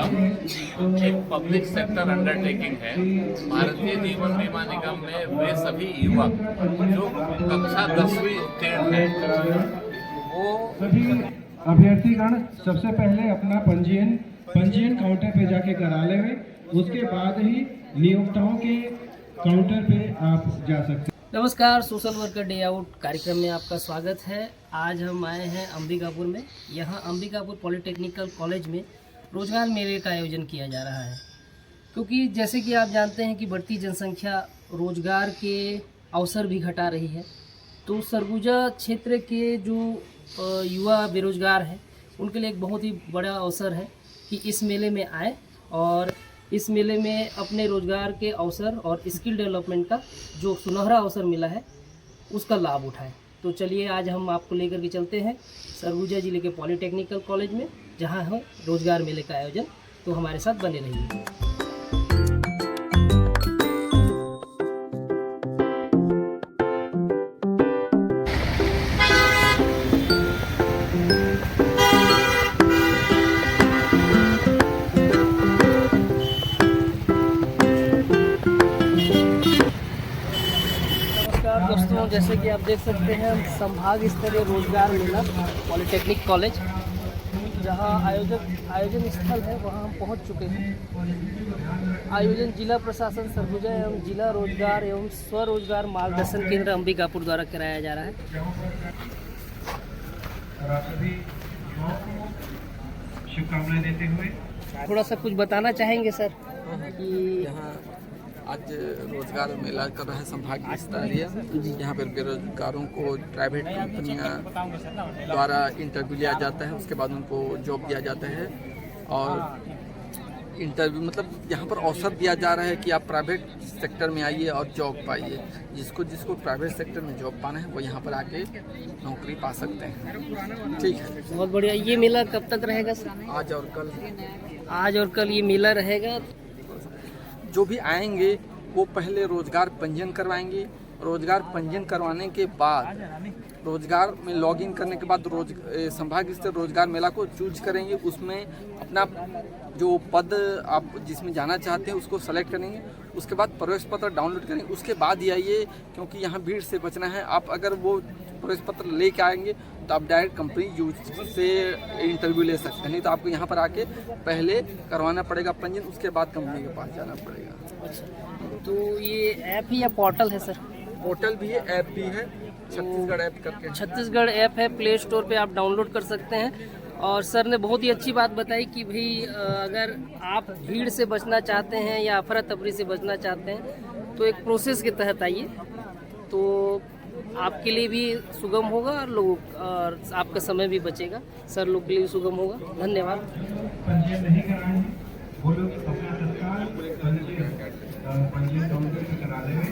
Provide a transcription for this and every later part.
एक public sector undertaking है। भारतीय जीवन बीमा निगम में वे सभी युवक जो कक्षा 10वीं उत्तीर्ण है वो अभ्यर्थीगण सबसे पहले अपना पंजीयन काउंटर पे जाके करा लेंगे, उसके बाद ही नियोक्ताओं के काउंटर पे आप जा सकते हैं। नमस्कार, सोशल वर्कर डे आउट कार्यक्रम में आपका स्वागत है। आज हम आए हैं अंबिकापुर में। यहाँ अंबिकापुर पॉलिटेक्निकल कॉलेज में रोजगार मेले का आयोजन किया जा रहा है, क्योंकि जैसे कि आप जानते हैं कि बढ़ती जनसंख्या रोजगार के अवसर भी घटा रही है। तो सरगुजा क्षेत्र के जो युवा बेरोजगार हैं उनके लिए एक बहुत ही बड़ा अवसर है कि इस मेले में आए और इस मेले में अपने रोजगार के अवसर और स्किल डेवलपमेंट का जो सुनहरा अवसर मिला है उसका लाभ उठाएं। तो चलिए आज हम आपको लेकर के चलते हैं सरगुजा जिले के पॉलिटेक्निकल कॉलेज में, जहां है रोजगार मेले का आयोजन। तो हमारे साथ बने रहिए। दोस्तों, जैसे कि आप देख सकते हैं संभाग स्तरीय रोजगार मेला पॉलिटेक्निक कॉलेज, जहां आयोजन स्थल है वहां हम पहुंच चुके हैं। आयोजन जिला प्रशासन सरगुजा एवं जिला रोजगार एवं स्वरोजगार मार्गदर्शन केंद्र अंबिकापुर द्वारा कराया जा रहा है। शुभकामनाएं देते हुए थोड़ा सा कुछ बताना चाहेंगे सर कि यहाँ आज रोजगार मेला कर रहा है संभागीय स्तरीय। यहाँ पर बेरोजगारों को प्राइवेट कंपनियाँ द्वारा इंटरव्यू लिया जाता है, उसके बाद उनको जॉब दिया जाता है। और इंटरव्यू मतलब यहाँ पर अवसर दिया जा रहा है कि आप प्राइवेट सेक्टर में आइए और जॉब पाइए। जिसको प्राइवेट सेक्टर में जॉब पाना है वो यहाँ पर आके नौकरी पा सकते हैं। ठीक है, बहुत बढ़िया। ये मेला कब तक रहेगा सर? आज और कल ये मेला रहेगा। जो भी आएंगे वो पहले रोजगार पंजीयन करवाएंगे। रोजगार पंजीयन करवाने के बाद रोजगार में लॉगिन करने के बाद संभाग स्तर रोजगार मेला को चूज करेंगे। उसमें अपना जो पद आप जिसमें जाना चाहते हैं उसको सेलेक्ट करेंगे। उसके बाद प्रवेश पत्र डाउनलोड करेंगे, उसके बाद ही आइए, क्योंकि यहाँ भीड़ से बचना है। आप अगर वो प्रवेश पत्र लेके आएंगे तो आप डायरेक्ट कंपनी यूज से इंटरव्यू ले सकते हैं। नहीं तो आपको यहाँ पर आके पहले करवाना पड़ेगा पंजीयन, उसके बाद कंपनी के पास जाना पड़ेगा। अच्छा, तो ये ऐप ही या पोर्टल है सर? पोर्टल भी है, ऐप भी है, छत्तीसगढ़ ऐप करके। छत्तीसगढ़ ऐप है, प्ले स्टोर पे आप डाउनलोड कर सकते हैं। और सर ने बहुत ही अच्छी बात बताई कि भाई अगर आप भीड़ से बचना चाहते हैं या अफरा तफरी से बचना चाहते हैं तो एक प्रोसेस के तहत आइए, तो आपके लिए भी सुगम होगा और आपका समय भी बचेगा। सर लोग के लिए भी सुगम होगा। धन्यवाद। पंजीयन नहीं कराए वो लोग अपना तत्काल पंजीयन काउंटर पे करा देंगे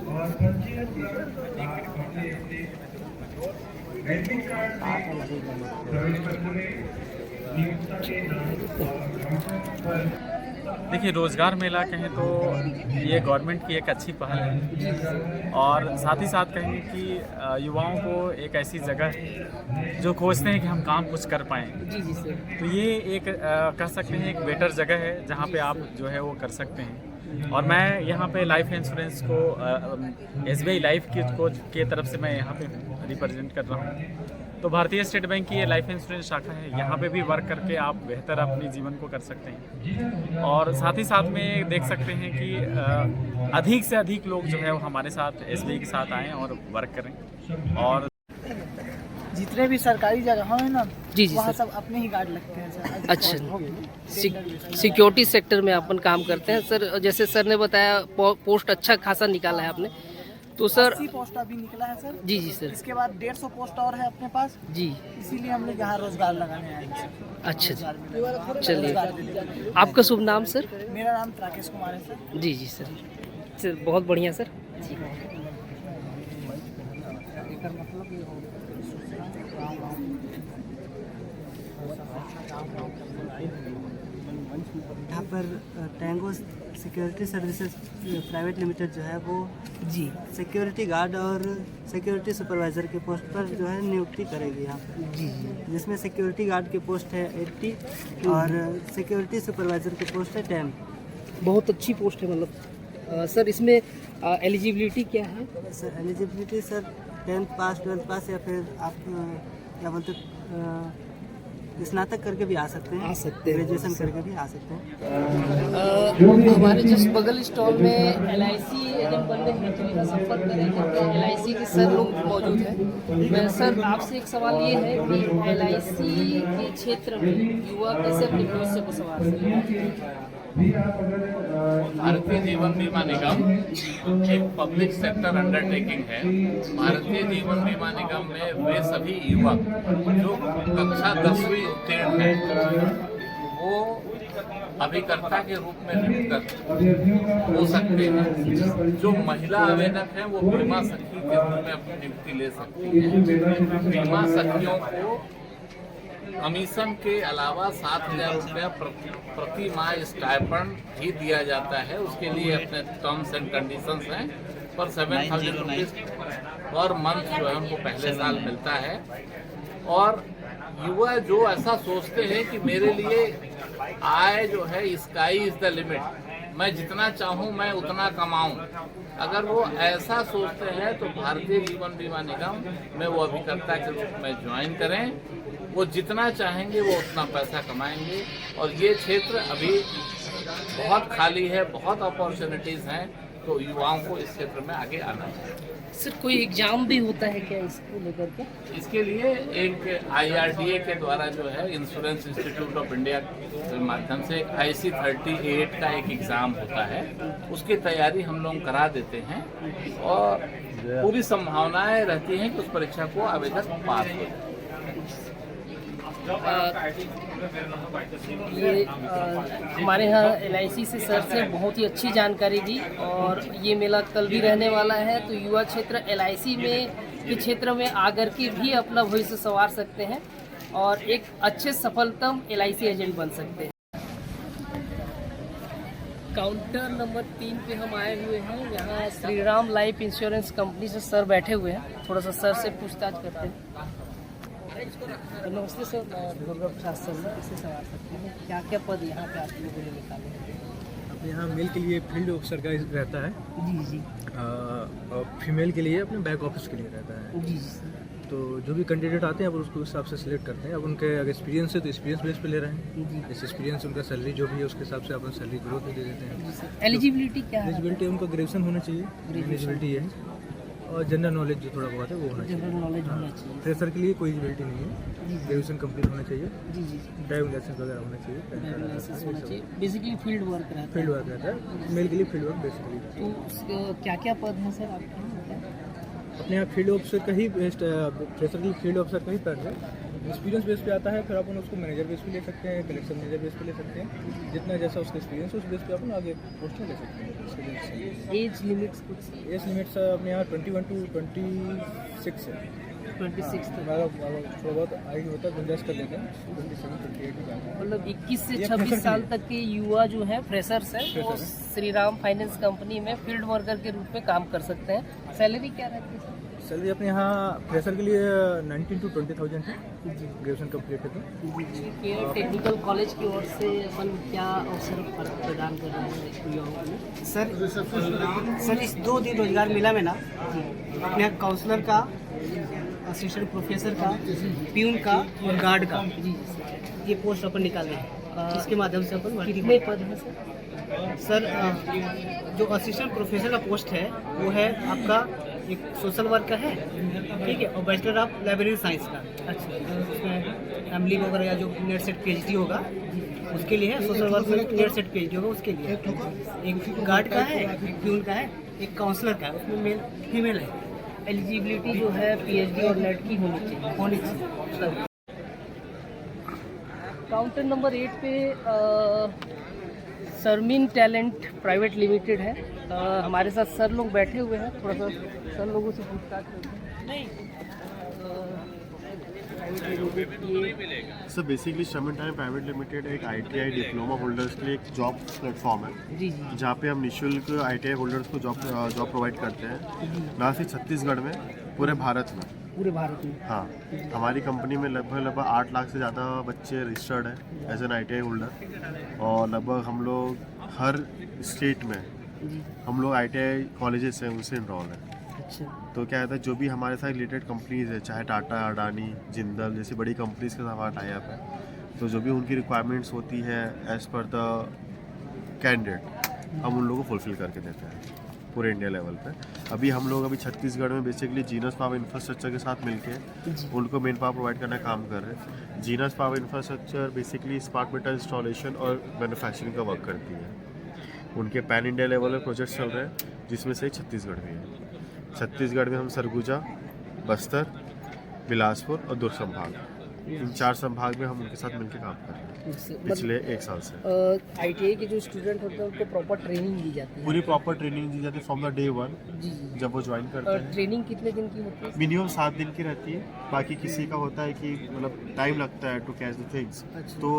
और पंजीयन अपने एडमिट कार्ड प्रवेश पत्र में नियोक्ता के नाम और देखिए, रोज़गार मेला कहें तो ये गवर्नमेंट की एक अच्छी पहल है और साथ ही साथ कहें कि युवाओं को एक ऐसी जगह जो खोजते हैं कि हम काम कुछ कर पाएँ, तो ये एक कह सकते हैं एक बेटर जगह है जहाँ पे आप जो है वो कर सकते हैं। और मैं यहाँ पे लाइफ इंश्योरेंस को SBI लाइफ की तरफ से मैं यहाँ पे रिप्रेजेंट कर रहा हूँ। तो भारतीय स्टेट बैंक की ये लाइफ इंश्योरेंस शाखा है, यहाँ पे भी वर्क करके आप बेहतर अपने जीवन को कर सकते हैं। और साथ ही साथ में देख सकते हैं कि अधिक से अधिक लोग जो है वो हमारे साथ SBI के साथ आएँ और वर्क करें। और जितने भी सरकारी जगह है ना जी वहाँ सर। सब अपने ही गार्ड लगते हैं सर। अच्छा, सिक्योरिटी सेक्टर में अपन काम करते हैं सर। जैसे सर ने बताया पोस्ट अच्छा खासा निकाला है आपने, तो सर 80 पोस्ट अभी निकला है सर। जी सर। इसके बाद 150 पोस्ट और है अपने पास जी, इसीलिए हम लोग यहाँ रोजगार लगाने आए हैं सर। अच्छा रोजगार मिलेगा। चलिए। रोजगार मिलेगा। आपका शुभ नाम सर? मेरा नाम राकेश कुमार है सर। जी सर, बहुत बढ़िया सर। यहाँ पर tango security services private limited जो है वो जी सिक्योरिटी गार्ड और सिक्योरिटी सुपरवाइज़र के पोस्ट पर जो है नियुक्ति करेगी यहाँ पर, जी जिसमें सिक्योरिटी गार्ड की पोस्ट है 80 और सिक्योरिटी सुपरवाइज़र की पोस्ट है 10। बहुत अच्छी पोस्ट है मतलब सर इसमें एलिजिबिलिटी क्या है? सर एलिजिबिलिटी सर 10th पास 12th पास या फिर आप क्या बोलते स्नातक करके भी आ सकते हैं, आ सकते हैं। ग्रेजुएशन करके भी आ सकते हैं। हमारे जस्ट बगल स्टॉल में LIC एजेंट बनने हेतु का संपर्क करें। LIC के सर लोग मौजूद हैं। मैं सर आपसे एक सवाल ये है कि LIC के क्षेत्र में युवा कैसे अपने भविष्य को संवार सकते हैं? भारतीय जीवन बीमा निगम एक पब्लिक सेक्टर अंडरटेकिंग है। भारतीय जीवन बीमा निगम में वे सभी युवक जो कक्षा 10वीं उत्तीर्ण हैं वो अभिकर्ता के रूप में नियुक्त हो सकते हैं। जो महिला आवेदक हैं वो बीमा सखी के रूप में अपनी नियुक्ति ले सकती हैं। बीमा सखियों को कमीशन के अलावा 7,000 रुपया प्रति माह स्टाइपेंड भी दिया जाता है। उसके लिए अपने टर्म्स एंड कंडीशंस हैं, पर 7,000 रुपीज़ पर मंथ जो है उनको पहले साल मिलता है। और युवा जो ऐसा सोचते हैं कि मेरे लिए आय जो है स्काई इज द लिमिट, मैं जितना चाहूँ मैं उतना कमाऊँ, अगर वो ऐसा सोचते हैं तो भारतीय जीवन बीमा निगम में वो अभिकर्ता के रूप में ज्वाइन करें। वो जितना चाहेंगे वो उतना पैसा कमाएंगे। और ये क्षेत्र अभी बहुत खाली है, बहुत अपॉर्चुनिटीज़ हैं, तो युवाओं को इस क्षेत्र में आगे आना चाहिए। सर कोई एग्जाम भी होता है क्या इसको लेकर के? इसके लिए एक IRDA के द्वारा जो है इंश्योरेंस इंस्टीट्यूट ऑफ इंडिया के माध्यम से एक IC38 का एक एग्ज़ाम होता है, उसकी तैयारी हम लोग करा देते हैं और पूरी संभावनाएं रहती हैं कि उस परीक्षा को आवेदक पास हो जाए। हमारे यहाँ LIC से सर से बहुत ही अच्छी जानकारी दी और ये मेला कल भी रहने वाला है, तो युवा क्षेत्र LIC में के क्षेत्र में आकर के भी अपना भविष्य संवार सकते हैं और एक अच्छे सफलतम LIC एजेंट बन सकते हैं। काउंटर नंबर 3 पे हम आए हुए हैं। यहाँ Shri Ram life insurance company से सर बैठे हुए हैं। थोड़ा सा सर से पूछताछ करते हैं। नमस्ते सर, दुर्गा प्रसाद सर इससे सवाल सकते हैं क्या क्या पद यहाँ पे आप लोगों ने निकाले हैं? अब यहाँ मेल के लिए फील्ड ऑफिसर का रहता है जी जी और फीमेल के लिए अपने बैक ऑफिस के लिए रहता है। जी जी तो जो भी कैंडिडेट आते हैं अब उसको उस हिसाब से सिलेक्ट करते हैं। अब उनके अगर एक्सपीरियंस है तो एक्सपीरियंस बेस पे ले रहे हैं। जी जैसे एक्सपीरियंस उनका सैलरी जो भी है उसके हिसाब से अपन सैलरी ग्रोथ भी दे देते हैं। एलिजिबिलिटी क्या है? एलिजिबिलिटी उनका ग्रेजुएशन होना चाहिए, एलिजिबिलिटी है, और जनरल नॉलेज जो थोड़ा बहुत है वो होना चाहिए। जनरल नॉलेज होना चाहिए। फ्रेशर के लिए कोई एलिजिबिलिटी नहीं है, ग्रेजुएशन कंप्लीट होना चाहिए, जी जी ड्राइविंग लाइसेंस वगैरह होना चाहिए, ड्राइविंग लाइसेंस होना चाहिए। बेसिकली फील्ड वर्क रहता है। फील्ड वर्क रहता है, मेल के लिए फील्ड वर्क बेसिकली। तो क्या क्या पद हैं सर आपके? अपने यहाँ फील्ड ऑफिसर का ही फ्रेशर की फील्ड ऑफिसर का ही पद है। एक्सपीरियंस बेस पे आता है, फिर अपन उसको मैनेजर बेस पे ले सकते हैं, कलेक्शन मैनेजर बेस पे ले सकते हैं। जितना जैसा उसका एक्सपीरियंस है उस बेस पे अपन आगे पोस्ट ले सकते हैं। एज लिमिट्स कुछ? एज लिमिट्स अपने यहाँ 21 to 26 है। 26 तक हमारा थोड़ा बहुत आगे होता है, गुंजाइश कर लेते हैं 27 28 भी जाता है। मतलब 21 से ये 26 फ्रेशर साल के तक के युवा जो है फ्रेशर्स है वो फ्रेशर है। श्री राम फाइनेंस कंपनी में फील्ड वर्कर के रूप में काम कर सकते हैं। सैलरी क्या रहती है? सैलरी अपने यहाँ फ्रेशर के लिए 19 to 20,000 है, ग्रेजुएशन कंप्लीट है तो। टेक्निकल कॉलेज की ओर से अपन क्या अवसर प्रदान कर रहे हैं युवाओं को? सर इस 2 दिन रोजगार मेला में ना अपने यहाँ काउंसलर का, असिस्टेंट प्रोफेसर का, प्यून का और गार्ड का ये पोस्ट अपन निकाल रहे हैं, जिसके माध्यम से अपन कितने पद हैं सर? सर जो असिस्टेंट प्रोफेसर का पोस्ट है वो है आपका एक सोशल वर्क का है, ठीक है, और बैचलर ऑफ लाइब्रेरी साइंस का। अच्छा, उसमें फैमिली वगैरह या जो नेट सेट PhD होगा उसके लिए है, सोशल वर्क में नेट सेट PhD होगा उसके लिए। एक गार्ड का है, एक प्यून का है, एक काउंसलर का है, उसमें मेल फीमेल है। एलिजिबिलिटी जो है PhD और नेट की होनी चाहिए। काउंटर नंबर 8 पे सरमीन टैलेंट प्राइवेट लिमिटेड है। हमारे साथ सर लोग बैठे हुए हैं, थोड़ा सा सर लोगों से पूछताछ करते हैं। प्राइवेट लिमिटेड की सर बेसिकली श्रमण टाइम प्राइवेट लिमिटेड एक ITI डिप्लोमा होल्डर्स के लिए एक जॉब प्लेटफॉर्म है, जी जी जहाँ पे हम निःशुल्क ITI होल्डर्स को जॉब प्रोवाइड करते हैं, ना सिर्फ छत्तीसगढ़ में, पूरे भारत में। पूरे भारत में। हाँ, हमारी कंपनी में लगभग 8 लाख से ज़्यादा बच्चे रजिस्टर्ड हैं एज एन ITI होल्डर, और लगभग हम लोग हर स्टेट में जी हम लोग ITI कॉलेजेस हैं उनसे इनरोल हैं। अच्छा तो क्या होता है, जो भी हमारे साथ रिलेटेड कंपनीज है, चाहे टाटा, अडानी, जिंदल जैसी बड़ी कंपनीज के साथ हमारा टाई अप है, तो जो भी उनकी रिक्वायरमेंट्स होती है एज़ पर द कैंडिडेट, हम उन लोगों को फुलफिल करके देते हैं पूरे इंडिया लेवल पे। अभी हम लोग छत्तीसगढ़ में बेसिकली जीनस पावर इंफ्रास्ट्रक्चर के साथ मिलके उनको मेन पावर प्रोवाइड करने का काम कर रहे हैं। Genus power infrastructure basically smart meter installation और मैन्युफैक्चरिंग का वर्क करती है। उनके पैन इंडिया लेवल में प्रोजेक्ट्स चल रहे हैं, जिसमें से छत्तीसगढ़ भी है। छत्तीसगढ़ में हम सरगुजा, बस्तर, बिलासपुर और दुर्ग संभाग, इन 4 संभाग में हम उनके साथ मिलकर काम कर रहे हैं पिछले 1 साल से। ITI के जो स्टूडेंट होते हैं उनको प्रॉपर ट्रेनिंग दी जाती है? पूरी प्रॉपर ट्रेनिंग दी जाती है फ्रॉम द डे 1, जी जी। जब वो ज्वाइन करते हैं। ट्रेनिंग कितने दिन की होती है? मिनिमम 7 दिन की रहती है, बाकी किसी का होता है कि मतलब टाइम लगता है टू कैच द थिंग्स, अच्छा। तो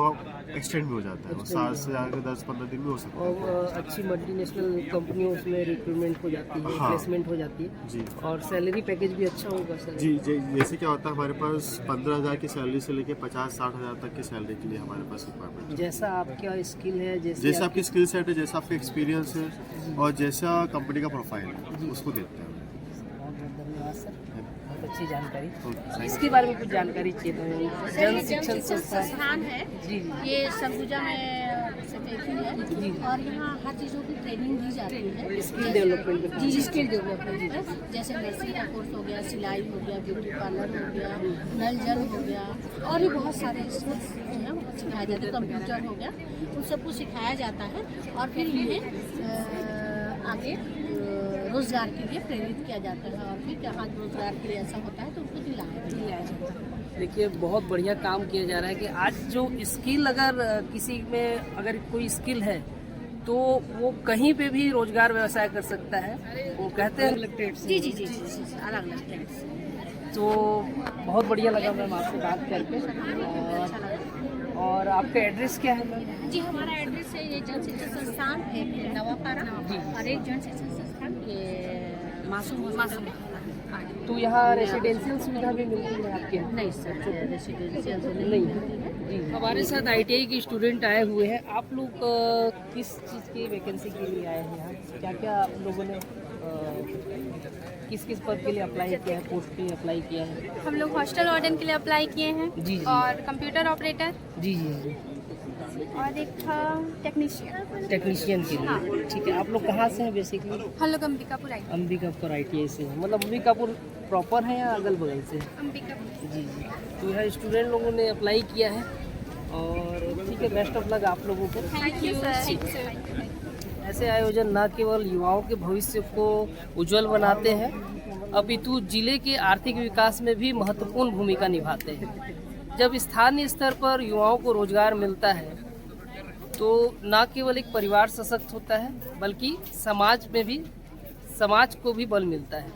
एक्सटेंड भी हो जाता है, वो 7 से आगे 10-15 दिन भी हो सकता है। और अच्छी मल्टीनेशनल कंपनियों में रिक्रूटमेंट हो जाती है, हाँ। प्लेसमेंट हो जाती है, जी और सैलरी पैकेज भी अच्छा होगा सर? जी जी, जैसे क्या होता है, हमारे पास 15,000 की सैलरी से लेके 50-60 हज़ार तक की सैलरी के लिए हमारे पास रिक्वायरमेंट है। जैसा आपका स्किल है, जैसा आपकी स्किल सेट है, जैसा आपका एक्सपीरियंस है और जैसा कंपनी का प्रोफाइल है, उसको देखते हैं। बहुत बहुत धन्यवाद सर, बहुत अच्छी जानकारी। तो इसके बारे में कुछ जानकारी चाहिए तो जन शिक्षण संस्थान है, जी जी ये सरगुजा में स्थित है, और यहाँ हर चीज़ों की ट्रेनिंग दी जाती है। स्किल डेवलपमेंट जी, स्किल डेवलपमेंट है, जैसे नर्सिंग का कोर्स हो गया, सिलाई हो गया, ब्यूटी पार्लर हो गया, नल जल हो गया, और भी बहुत सारे स्किल्स जो हैं वो सिखाए जाते हैं। कंप्यूटर हो गया, उन सबको सिखाया जाता है, और फिर इन्हें आगे रोज़गार के लिए प्रेरित किया जाता है, और फिर जहाँ रोज़गार के लिए ऐसा होता है तो उनको दिलाया जाता है। देखिए बहुत बढ़िया काम किया जा रहा है कि आज जो स्किल, अगर किसी में अगर कोई स्किल है तो वो कहीं पे भी रोजगार व्यवसाय कर सकता है। वो कहते हैं जी जी जी जी, अलग अलग ट्रेड। तो बहुत बढ़िया लगा मैम आपसे बात करके। और आपका एड्रेस क्या है मैम? जी, हमारा एड्रेस है, ये जन शिक्षण संस्थान है नवापारा, और एक जन शिक्षण संस्थान ये मासूम। तो यहाँ रेसिडेंशियल सुविधा भी मिलती है आपके यहाँ? नहीं सर, रेसिडेंशियल नहीं जी। हमारे साथ ITI के स्टूडेंट आए हुए हैं। आप लोग किस चीज़ की वैकेंसी के लिए आए हैं यहाँ? क्या क्या आप लोगों ने किस किस पद के लिए अप्लाई किया है, पोस्ट के लिए अप्लाई किया है? हम लोग हॉस्टल वार्डन के लिए अप्लाई किए हैं, जी जी। और कंप्यूटर ऑपरेटर, जी जी जी। और एक था टेक्नीशियन के लिए। ठीक है, आप लोग कहाँ से हैं बेसिकली? हम लोग अंबिकापुर आई। अंबिकापुर ITI से हैं, मतलब अंबिकापुर प्रॉपर है या अगल बगल से? अंबिकापुर। जी जी। तो यहाँ स्टूडेंट लोगों ने अप्लाई किया है, और ठीक है, बेस्ट ऑफ लक आप लोगों को। Thank you sir. ऐसे आयोजन न केवल युवाओं के भविष्य को उज्जवल बनाते हैं, अपितु जिले के आर्थिक विकास में भी महत्वपूर्ण भूमिका निभाते हैं। जब स्थानीय स्तर पर युवाओं को रोजगार मिलता है तो न केवल एक परिवार सशक्त होता है, बल्कि समाज को भी बल मिलता है।